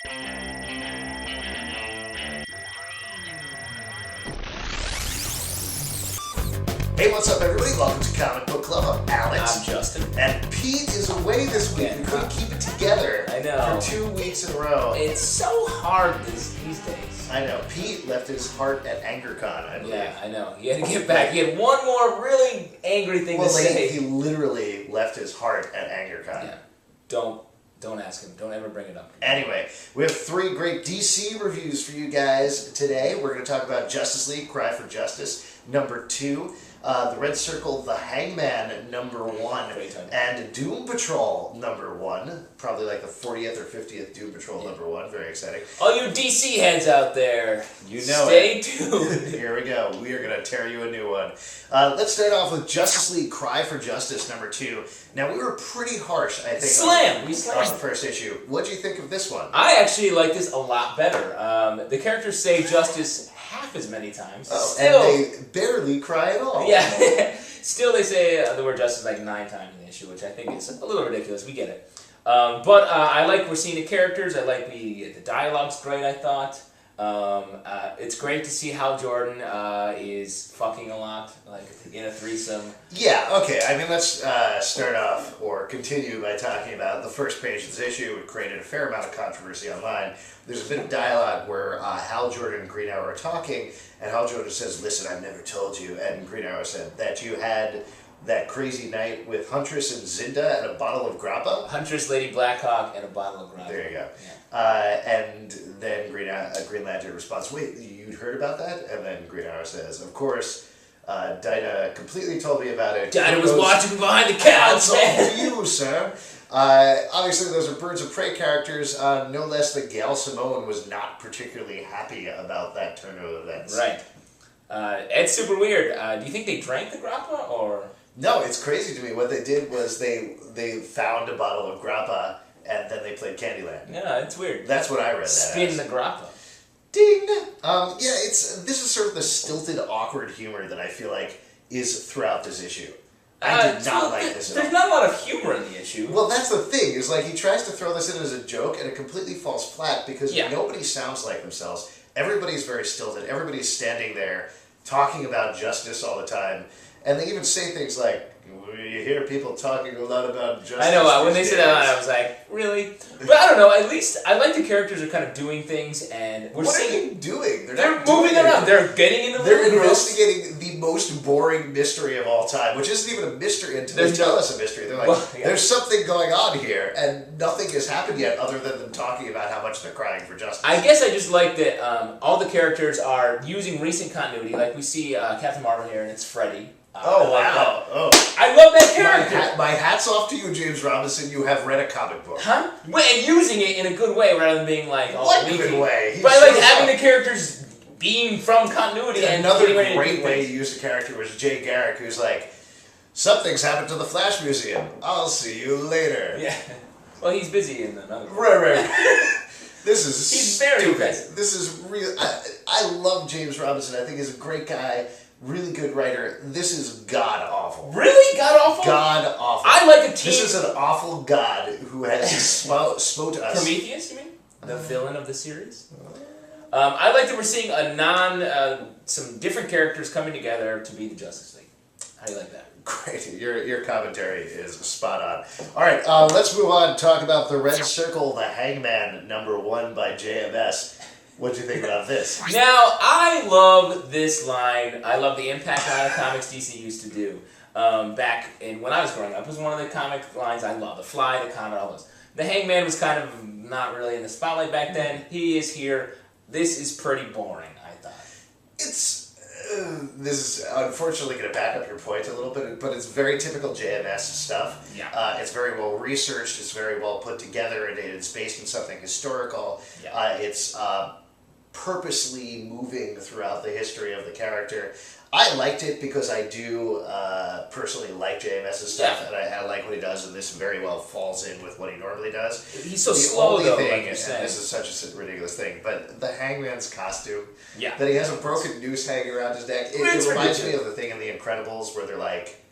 Hey, what's up, everybody? Welcome to Comic Book Club. I'm Alex. I'm Justin. And Pete is away this week. We couldn't keep it together. I know. For 2 weeks in a row. It's so hard these days. I know. Pete left his heart at AngerCon, I believe. Yeah, I know. He had to get back. He had one more really angry thing to say. He literally left his heart at AngerCon. Yeah. Don't ask him. Don't ever bring it up. Anyway, we have 3 great DC reviews for you guys today. We're going to talk about Justice League, Cry for Justice, number 2. The Red Circle, The Hangman, number 1. And Doom Patrol, number 1. Probably like the 40th or 50th Doom Patrol, number 1. Very exciting. All you DC heads out there, you know stay tuned. Here we go. We are going to tear you a new one. Let's start off with Justice League, Cry for Justice, number 2. Now, we were pretty harsh, I think, we on slammed the first issue. What do you think of this one? I actually like this a lot better. The characters say justice half as many times. Oh, Still, and they barely cry at all. Yeah. Still, they say the word justice like 9 times in the issue, which I think is a little ridiculous. We get it. But I like we're seeing the characters. I like the dialogue's great, I thought. It's great to see Hal Jordan is fucking a lot, like in a threesome. Yeah, okay. I mean, let's start off or continue by talking about the first page of this issue. It created a fair amount of controversy online. There's a bit of dialogue where Hal Jordan and Green Arrow are talking, and Hal Jordan says, "Listen, I've never told you," and Green Arrow said that you had that crazy night with Huntress and Zinda and a bottle of grappa. Huntress, Lady Blackhawk, and a bottle of grappa. There you go. Yeah. And then Green Lantern responds, "Wait, you'd heard about that?" And then Green Arrow says, "Of course, Dinah completely told me about it." Dinah was watching behind the couch, man. That's all to you, sir. Obviously, those are Birds of Prey characters. No less than Gail Simone was not particularly happy about that turn of events. Right. It's super weird. Do you think they drank the grappa, or...? No, it's crazy to me. What they did was they found a bottle of grappa and then they played Candyland. Yeah, it's weird. That's what I read. Spin the grappa. Ding. This is sort of the stilted, awkward humor that I feel like is throughout this issue. I did not like this at all. There's not a lot of humor in the issue. Well, that's the thing. Is like he tries to throw this in as a joke and it completely falls flat because nobody sounds like themselves. Everybody's very stilted. Everybody's standing there talking about justice all the time. And they even say things like, you hear people talking a lot about justice. I know, when they said that, I was like, really? But I don't know, at least I like the characters are kind of doing things, and we're What seeing... are they doing? They're moving around, they're getting into They're little groups. investigating the most boring mystery of all time, which isn't even a mystery until they tell us a mystery. They're like, there's something going on here, and nothing has happened yet other than them talking about how much they're crying for justice. I guess I just like that all the characters are using recent continuity, like we see Captain Marvel here, and it's Freddy. Oh, wow. I love that character. My hat's off to you, James Robinson. You have read a comic book. Huh? And using it in a good way rather than being like all what leaky. Good way? But I like having the characters being from continuity and another getting ready to great do way things. to use the character was Jay Garrick, who's like, something's happened to the Flash Museum. I'll see you later. Yeah. Well, he's busy in another. Right. This is he's very stupid. busy. This is real. I love James Robinson. I think he's a great guy. Really good writer. This is god awful. Really? God awful? God awful. I like a team. This is an awful god who has smote us. Prometheus, you mean? The villain of the series? I like that we're seeing some different characters coming together to be the Justice League. How do you like that? Great. Your commentary is spot on. All right, let's move on and talk about The Red Circle, The Hangman, number 1 by JMS. What do you think about this? Now, I love this line. I love the impact line of comics DC used to do. Back when I was growing up, it was one of the comic lines I love. The Fly, the Comet, all those. The Hangman was kind of not really in the spotlight back then. He is here. This is pretty boring, I thought. This is unfortunately going to back up your point a little bit, but it's very typical JMS stuff. Yeah. It's very well researched. It's very well put together, and it's based in something historical. Yeah. It's purposely moving throughout the history of the character. I liked it because I do personally like JMS's stuff, and I like what he does, and this very well falls in with what he normally does. He's so slow, though, like you're saying. This is such a ridiculous thing, but the Hangman's costume, yeah, that he has a broken noose hanging around his neck, it reminds me of the thing in The Incredibles where they're like,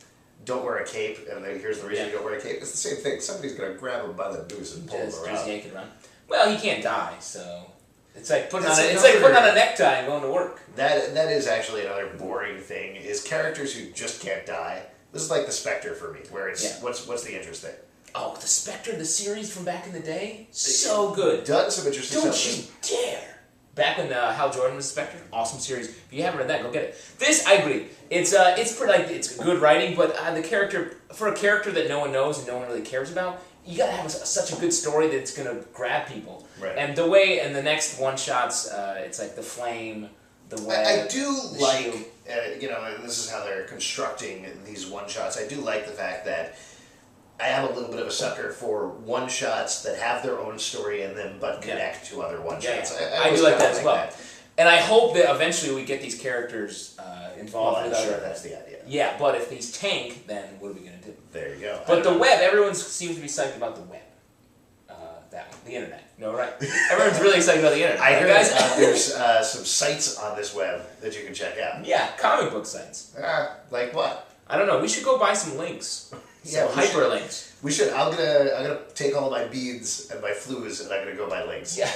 don't wear a cape, and then here's the reason you don't wear a cape. It's the same thing. Somebody's going to grab him by the noose and pull him around. Just yank it around. Well, he can't die, so it's like putting on That's it's like putting on a necktie and going to work. That is actually another boring thing, is characters who just can't die. This is like the Spectre for me, where it's, what's the interest there? Oh, the Spectre, the series from back in the day? So good. Done some interesting Don't stuff. you dare! Back when Hal Jordan was Spectre, awesome series. If you haven't read that, go get it. This, I agree. It's pretty, like, it's good writing, but the character, for a character that no one knows and no one really cares about, you gotta have such a good story that it's gonna grab people. Right. And the way, and the next one-shots, it's like the flame, the web, I do like, shield. this is how they're constructing these one-shots. I do like the fact that I am a little bit of a sucker for one-shots that have their own story in them, but connect to other one-shots. Yeah. I do like that as well. And I hope that eventually we get these characters involved Well, with I'm sure other... that's the idea. Yeah, but if these tank, then what are we going to do? There you go. But the web, everyone seems to be psyched about the web. That one, the internet. No, right? Everyone's really excited about the internet. I right, heard guys? there's some sites on this web that you can check out. Yeah, comic book sites. Like what? I don't know. We should go buy some links. Yeah, Some hyperlinks. We should. I'm gonna take all my beads and my flues, and I'm gonna go buy links. Yeah.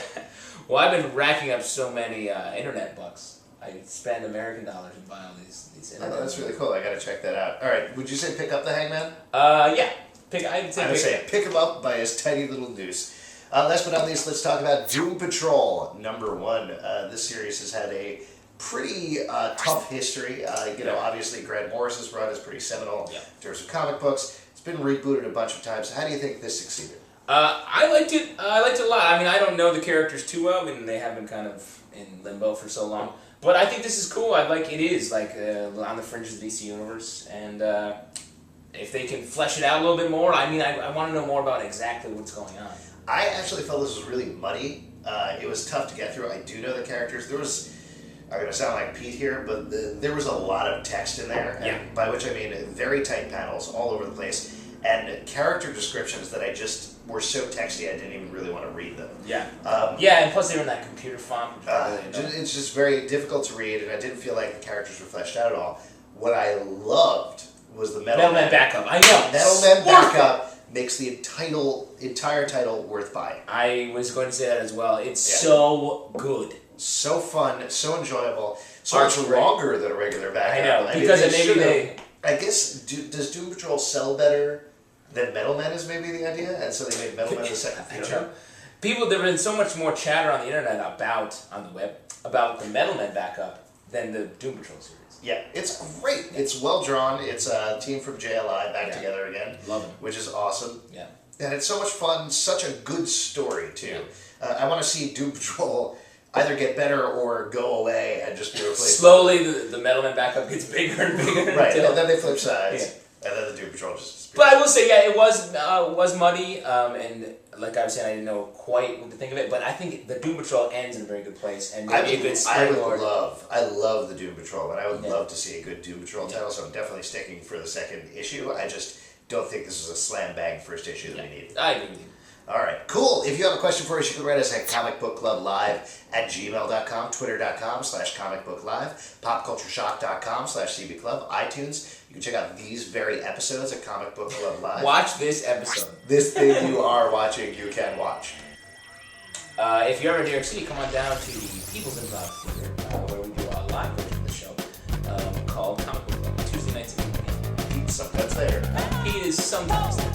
Well, I've been racking up so many internet bucks. I spend American dollars and buy all these internet. Oh, that's really cool. I gotta check that out. All right. Would you say pick up the Hangman? Yeah. I would say pick him up by his tiny little noose. Last but not least, let's talk about Doom Patrol #1. This series has had a pretty tough history. Obviously Grant Morris's run is pretty seminal in terms of comic books. It's been rebooted a bunch of times. How do you think this succeeded? I liked it. I liked it a lot. I mean, I don't know the characters too well. I mean, they have been kind of in limbo for so long. But I think this is cool. It is like on the fringes of the DC universe, and if they can flesh it out a little bit more, I mean, I want to know more about exactly what's going on. I actually felt this was really muddy. It was tough to get through. I do know the characters. I'm going to sound like Pete here, but there was a lot of text in there, and by which I mean very tight panels all over the place, and character descriptions that were so texty I didn't even really want to read them. Yeah. And plus they were in that computer font. It's just very difficult to read, and I didn't feel like the characters were fleshed out at all. What I loved was the Metal Man backup. I know. Metal Man backup makes the entire title worth buying. I was going to say that as well. It's so good. So fun, so enjoyable, so much longer than a regular backup. I know, because I guess, does Doom Patrol sell better than Metal Man is maybe the idea? And so they made Metal Man the second feature? There has been so much more chatter on the internet on the web, about the Metal Man backup than the Doom Patrol series. Yeah, it's great. It's well drawn. It's a team from JLI back together again. Love it. Which is awesome. Yeah. And it's so much fun, such a good story, too. Yeah. I want to see Doom Patrol either get better or go away and just be replaced. Slowly, the Metal Man backup gets bigger and bigger. Right, and then they flip sides, and then the Doom Patrol just disappears. But I will say, it was muddy, and like I was saying, I didn't know quite what to think of it, but I think the Doom Patrol ends in a very good place, and maybe a good springboard. I love the Doom Patrol, and I would love to see a good Doom Patrol title, so I'm definitely sticking for the second issue. I just don't think this is a slam bang first issue that we need. I agree with you. All right, cool. If you have a question for us, you can write us at comicbookclublive@gmail.com, twitter.com/comicbooklive, popcultureshock.com/cbclub, iTunes. You can check out these very episodes at Comic Book Club Live. Watch this episode. This thing you are watching, you can watch. If you're ever in New York City, come on down to the People's Improv Theater, where we do a live version of the show called Comic Book Club, Tuesday nights at 8 p.m. Pete's sometimes there. Pete is sometimes there.